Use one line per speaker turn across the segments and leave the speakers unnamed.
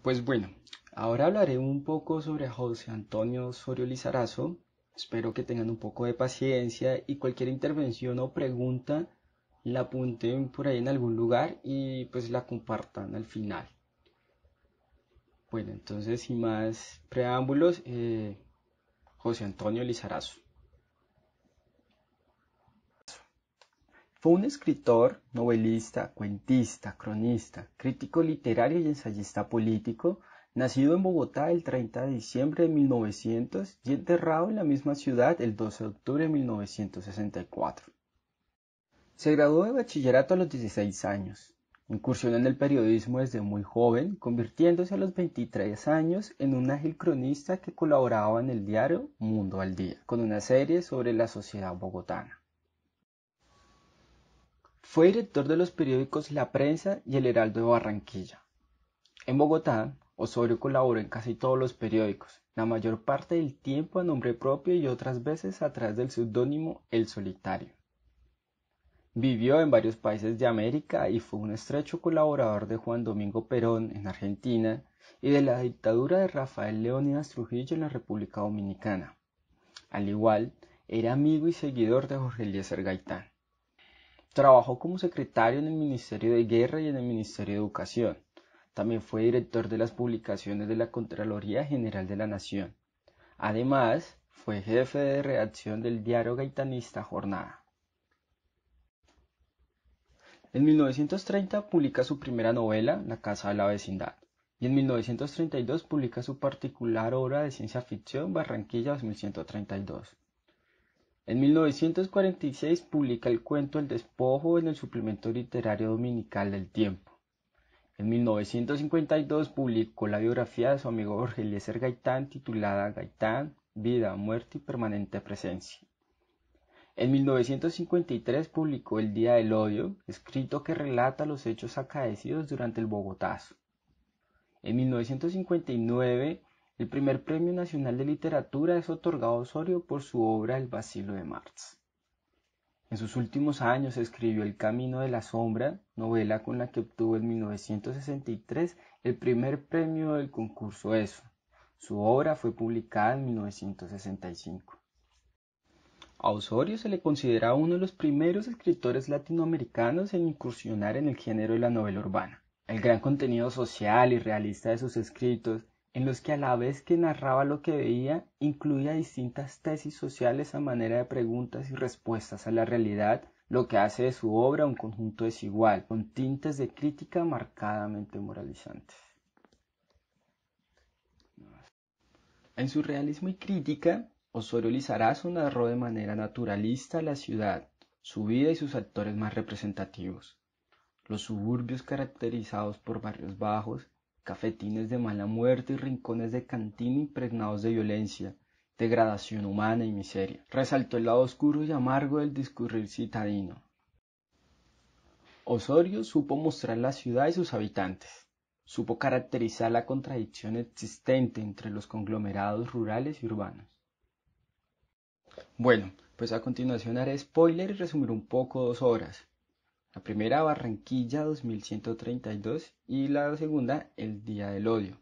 Pues bueno, ahora hablaré un poco sobre José Antonio Osorio Lizarazo. Espero que tengan un poco de paciencia y cualquier intervención o pregunta la apunten por ahí en algún lugar y pues la compartan al final. Bueno, entonces sin más preámbulos, José Antonio Lizarazo. Fue un escritor, novelista, cuentista, cronista, crítico literario y ensayista político, nacido en Bogotá el 30 de diciembre de 1900 y enterrado en la misma ciudad el 12 de octubre de 1964. Se graduó de bachillerato a los 16 años. Incursionó en el periodismo desde muy joven, convirtiéndose a los 23 años en un ágil cronista que colaboraba en el diario Mundo al Día, con una serie sobre la sociedad bogotana. Fue director de los periódicos La Prensa y El Heraldo de Barranquilla. En Bogotá, Osorio colaboró en casi todos los periódicos, la mayor parte del tiempo a nombre propio y otras veces a través del seudónimo El Solitario. Vivió en varios países de América y fue un estrecho colaborador de Juan Domingo Perón en Argentina y de la dictadura de Rafael Leónidas Trujillo en la República Dominicana. Al igual, era amigo y seguidor de Jorge Eliezer Gaitán. Trabajó como secretario en el Ministerio de Guerra y en el Ministerio de Educación. También fue director de las publicaciones de la Contraloría General de la Nación. Además, fue jefe de redacción del diario gaitanista Jornada. En 1930 publica su primera novela, La Casa de la Vecindad, y en 1932 publica su particular obra de ciencia ficción, Barranquilla 2132. En 1946 publica el cuento El despojo en el suplemento literario dominical del Tiempo. En 1952 publicó la biografía de su amigo Jorge Eliezer Gaitán titulada Gaitán, vida, muerte y permanente presencia. En 1953 publicó El Día del Odio, escrito que relata los hechos acaecidos durante el Bogotazo. En 1959, el primer Premio Nacional de Literatura es otorgado a Osorio por su obra El Bacilo de Marx. En sus últimos años escribió El Camino de la Sombra, novela con la que obtuvo en 1963 el primer premio del concurso ESO. Su obra fue publicada en 1965. A Osorio se le considera uno de los primeros escritores latinoamericanos en incursionar en el género de la novela urbana. El gran contenido social y realista de sus escritos, en los que a la vez que narraba lo que veía, incluía distintas tesis sociales a manera de preguntas y respuestas a la realidad, lo que hace de su obra un conjunto desigual, con tintes de crítica marcadamente moralizantes. En su realismo y crítica, Osorio Lizarazo narró de manera naturalista la ciudad, su vida y sus actores más representativos. Los suburbios caracterizados por barrios bajos, cafetines de mala muerte y rincones de cantina impregnados de violencia, degradación humana y miseria. Resaltó el lado oscuro y amargo del discurrir citadino. Osorio supo mostrar la ciudad y sus habitantes. Supo caracterizar la contradicción existente entre los conglomerados rurales y urbanos. Bueno, pues a continuación haré spoiler y resumir un poco 2 obras. La primera, Barranquilla 2132, y la segunda, El Día del Odio.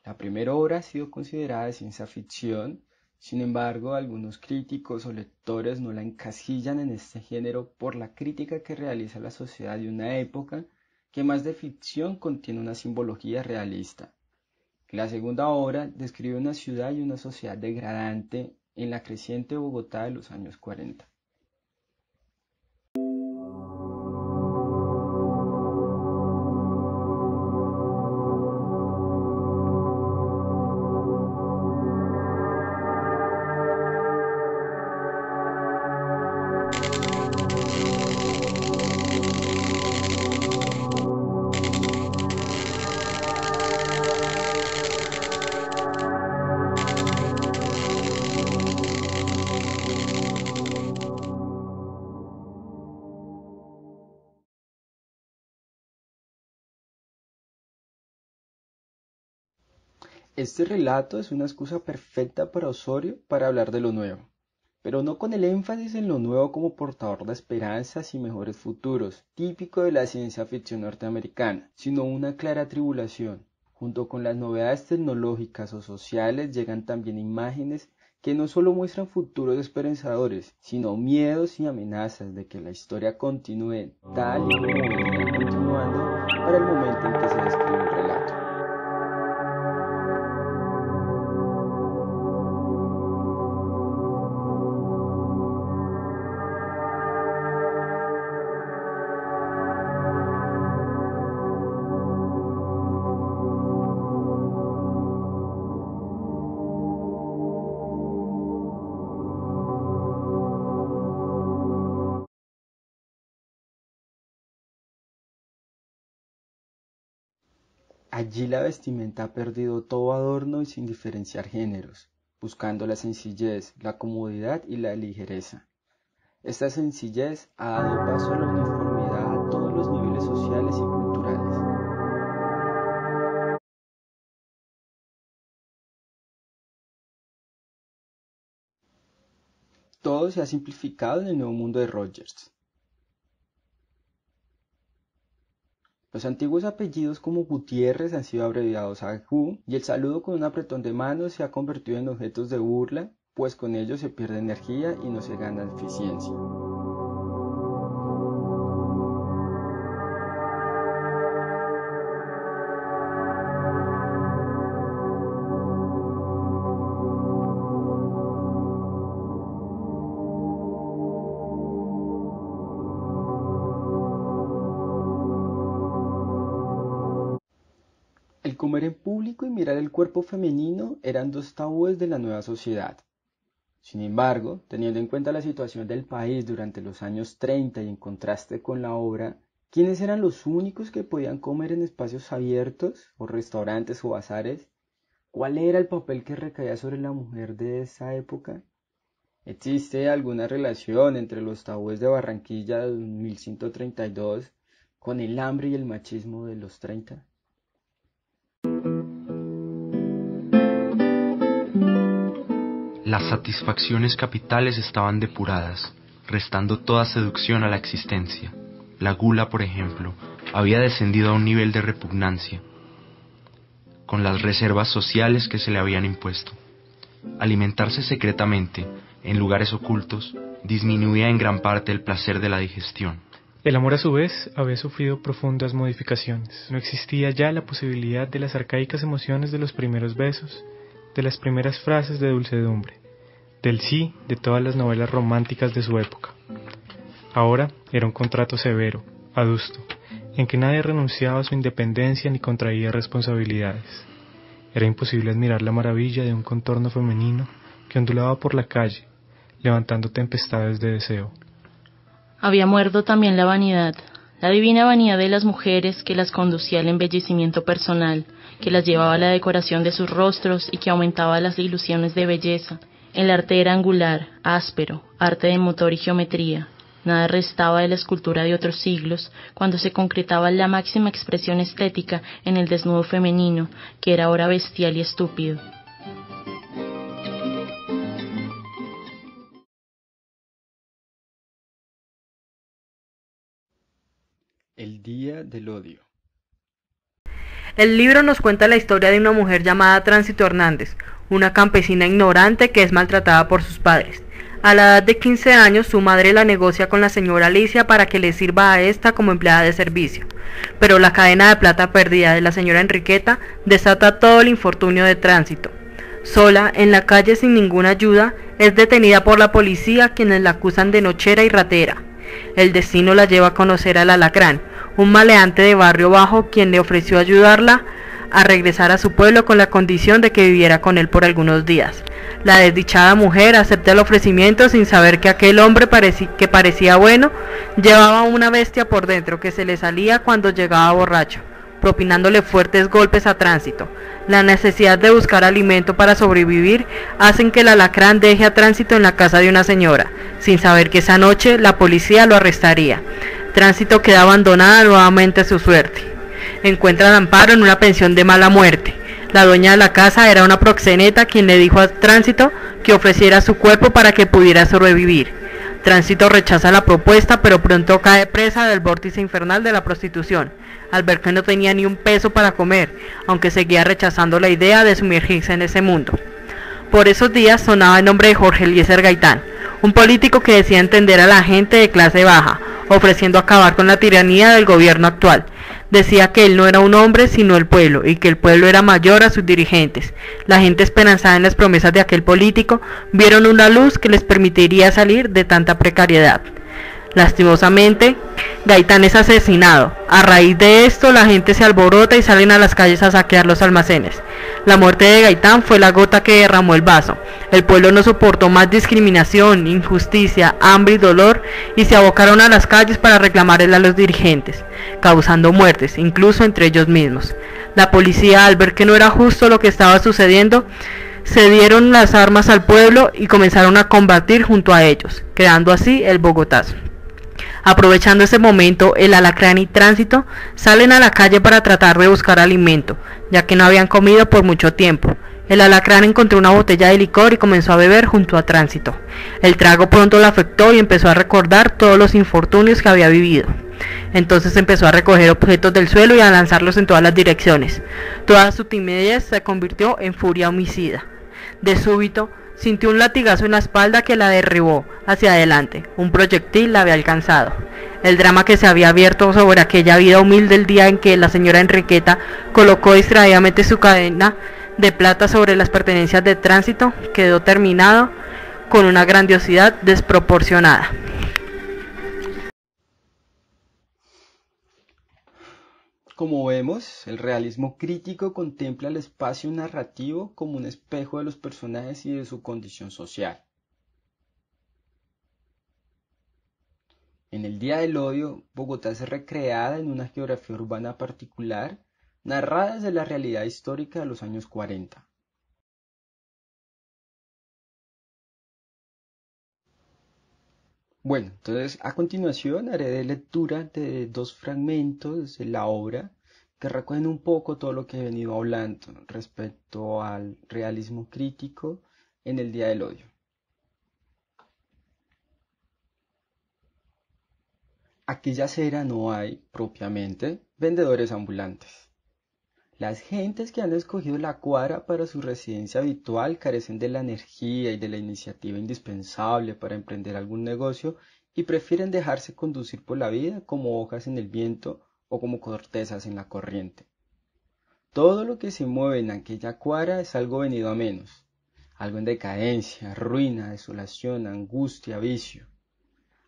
La primera obra ha sido considerada de ciencia ficción, sin embargo, algunos críticos o lectores no la encasillan en este género por la crítica que realiza la sociedad de una época que más de ficción contiene una simbología realista. La segunda obra describe una ciudad y una sociedad degradante en la creciente Bogotá de los años 40. Este relato es una excusa perfecta para Osorio para hablar de lo nuevo, pero no con el énfasis en lo nuevo como portador de esperanzas y mejores futuros, típico de la ciencia ficción norteamericana, sino una clara tribulación, Junto con las novedades tecnológicas o sociales llegan también imágenes que no solo muestran futuros esperanzadores, sino miedos y amenazas de que la historia continúe tal y como venía continuando para el momento en que se describe el relato. Allí la vestimenta ha perdido todo adorno y sin diferenciar géneros, buscando la sencillez, la comodidad y la ligereza. Esta sencillez ha dado paso a la uniformidad a todos los niveles sociales y culturales. Todo se ha simplificado en el nuevo mundo de Rogers. Los antiguos apellidos como Gutiérrez han sido abreviados a Gu, y el saludo con un apretón de manos se ha convertido en objetos de burla, pues con ello se pierde energía y no se gana eficiencia. El comer en público y mirar el cuerpo femenino eran dos tabúes de la nueva sociedad. Sin embargo, teniendo en cuenta la situación del país durante los años 30 y en contraste con la obra, ¿quiénes eran los únicos que podían comer en espacios abiertos, o restaurantes o bazares? ¿Cuál era el papel que recaía sobre la mujer de esa época? ¿Existe alguna relación entre los tabúes de Barranquilla de 1132 con el hambre y el machismo de los 30?
Las satisfacciones capitales estaban depuradas, restando toda seducción a la existencia. La gula, por ejemplo, había descendido a un nivel de repugnancia, con las reservas sociales que se le habían impuesto. Alimentarse secretamente, en lugares ocultos, disminuía en gran parte el placer de la digestión.
El amor, a su vez, había sufrido profundas modificaciones. No existía ya la posibilidad de las arcaicas emociones de los primeros besos, de las primeras frases de dulcedumbre, del sí de todas las novelas románticas de su época. Ahora era un contrato severo, adusto, en que nadie renunciaba a su independencia ni contraía responsabilidades. Era imposible admirar la maravilla de un contorno femenino que ondulaba por la calle, levantando tempestades de deseo.
Había muerto también la vanidad, la divina vanidad de las mujeres que las conducía al embellecimiento personal, que las llevaba a la decoración de sus rostros y que aumentaba las ilusiones de belleza. El arte era angular, áspero, arte de motor y geometría. Nada restaba de la escultura de otros siglos, cuando se concretaba la máxima expresión estética en el desnudo femenino, que era ahora bestial y estúpido.
El día del odio.
El libro nos cuenta la historia de una mujer llamada Tránsito Hernández, una campesina ignorante que es maltratada por sus padres. A la edad de 15 años, su madre la negocia con la señora Alicia para que le sirva a esta como empleada de servicio. Pero la cadena de plata perdida de la señora Enriqueta desata todo el infortunio de Tránsito. Sola, en la calle sin ninguna ayuda, es detenida por la policía, quienes la acusan de nochera y ratera. El destino la lleva a conocer al Alacrán, un maleante de barrio bajo, quien le ofreció ayudarla a regresar a su pueblo con la condición de que viviera con él por algunos días. La desdichada mujer acepta el ofrecimiento sin saber que aquel hombre que parecía bueno llevaba una bestia por dentro que se le salía cuando llegaba borracho, propinándole fuertes golpes a Tránsito. La necesidad de buscar alimento para sobrevivir hacen que el Alacrán deje a Tránsito en la casa de una señora, sin saber que esa noche la policía lo arrestaría. Tránsito queda abandonada nuevamente a su suerte. Encuentra amparo en una pensión de mala muerte. La dueña de la casa era una proxeneta quien le dijo a Tránsito que ofreciera su cuerpo para que pudiera sobrevivir. Tránsito rechaza la propuesta, pero pronto cae presa del vórtice infernal de la prostitución. al ver que no tenía ni un peso para comer, aunque seguía rechazando la idea de sumergirse en ese mundo. Por esos días sonaba el nombre de Jorge Eliezer Gaitán, un político que decía entender a la gente de clase baja, ofreciendo acabar con la tiranía del gobierno actual. Decía que él no era un hombre sino el pueblo, y que el pueblo era mayor a sus dirigentes. La gente esperanzada en las promesas de aquel político vieron una luz que les permitiría salir de tanta precariedad. Lastimosamente, Gaitán es asesinado. A raíz de esto, la gente se alborota y salen a las calles a saquear los almacenes. La muerte de Gaitán fue la gota que derramó el vaso. El pueblo no soportó más discriminación, injusticia, hambre y dolor y se abocaron a las calles para reclamarle a los dirigentes, causando muertes, incluso entre ellos mismos. La policía, al ver que no era justo lo que estaba sucediendo, se dieron las armas al pueblo y comenzaron a combatir junto a ellos, creando así el Bogotazo. Aprovechando ese momento, el Alacrán y Tránsito salen a la calle para tratar de buscar alimento, ya que no habían comido por mucho tiempo. El Alacrán encontró una botella de licor y comenzó a beber junto a Tránsito. El trago pronto le afectó y empezó a recordar todos los infortunios que había vivido. Entonces empezó a recoger objetos del suelo y a lanzarlos en todas las direcciones. Toda su timidez se convirtió en furia homicida. De súbito, sintió un latigazo en la espalda que la derribó hacia adelante. Un proyectil la había alcanzado. El drama que se había abierto sobre aquella vida humilde el día en que la señora Enriqueta colocó distraídamente su cadena de plata sobre las pertenencias de Tránsito quedó terminado con una grandiosidad desproporcionada.
Como vemos, el realismo crítico contempla el espacio narrativo como un espejo de los personajes y de su condición social. En el Día del Odio, Bogotá es recreada en una geografía urbana particular, narrada desde la realidad histórica de los años 40. Bueno, entonces a continuación haré de lectura de dos fragmentos de la obra que recogen un poco todo lo que he venido hablando respecto al realismo crítico en el Día del Odio. Aquella acera no hay, propiamente, vendedores ambulantes. Las gentes que han escogido la cuadra para su residencia habitual carecen de la energía y de la iniciativa indispensable para emprender algún negocio y prefieren dejarse conducir por la vida como hojas en el viento o como cortezas en la corriente. Todo lo que se mueve en aquella cuadra es algo venido a menos, algo en decadencia, ruina, desolación, angustia, vicio.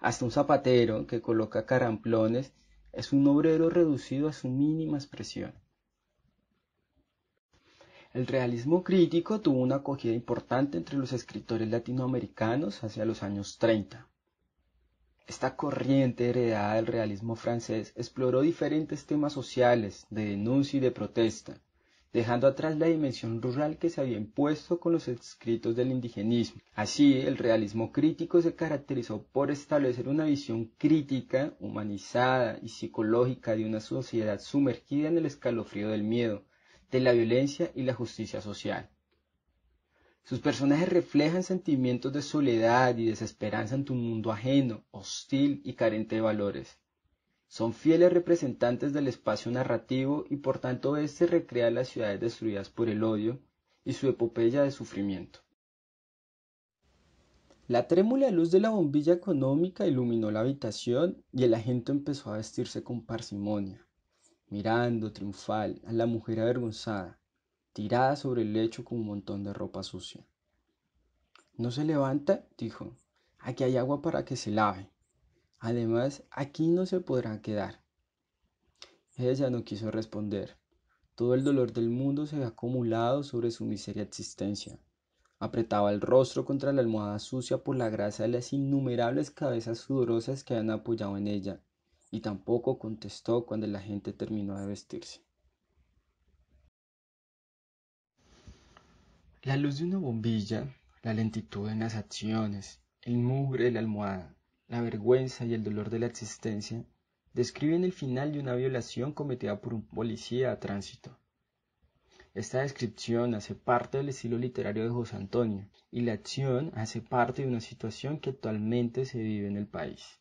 Hasta un zapatero que coloca caramplones es un obrero reducido a su mínima expresión. El realismo crítico tuvo una acogida importante entre los escritores latinoamericanos hacia los años 30. Esta corriente heredada del realismo francés exploró diferentes temas sociales, de denuncia y de protesta, dejando atrás la dimensión rural que se había impuesto con los escritos del indigenismo. Así, el realismo crítico se caracterizó por establecer una visión crítica, humanizada y psicológica de una sociedad sumergida en el escalofrío del miedo, de la violencia y la justicia social. Sus personajes reflejan sentimientos de soledad y desesperanza ante un mundo ajeno, hostil y carente de valores. Son fieles representantes del espacio narrativo y por tanto éste recrea las ciudades destruidas por el odio y su epopeya de sufrimiento. La trémula luz de la bombilla económica iluminó la habitación y el agente empezó a vestirse con parsimonia, mirando triunfal a la mujer avergonzada, tirada sobre el lecho con un montón de ropa sucia. ¿No se levanta?, dijo. Aquí hay agua para que se lave. Además, aquí no se podrá quedar. Ella no quiso responder. Todo el dolor del mundo se había acumulado sobre su miseria existencia. Apretaba el rostro contra la almohada sucia por la grasa de las innumerables cabezas sudorosas que habían apoyado en ella, y tampoco contestó cuando la gente terminó de vestirse. La luz de una bombilla, la lentitud en las acciones, el mugre de la almohada, la vergüenza y el dolor de la existencia describen el final de una violación cometida por un policía a tránsito. Esta descripción hace parte del estilo literario de José Antonio, y la acción hace parte de una situación que actualmente se vive en el país.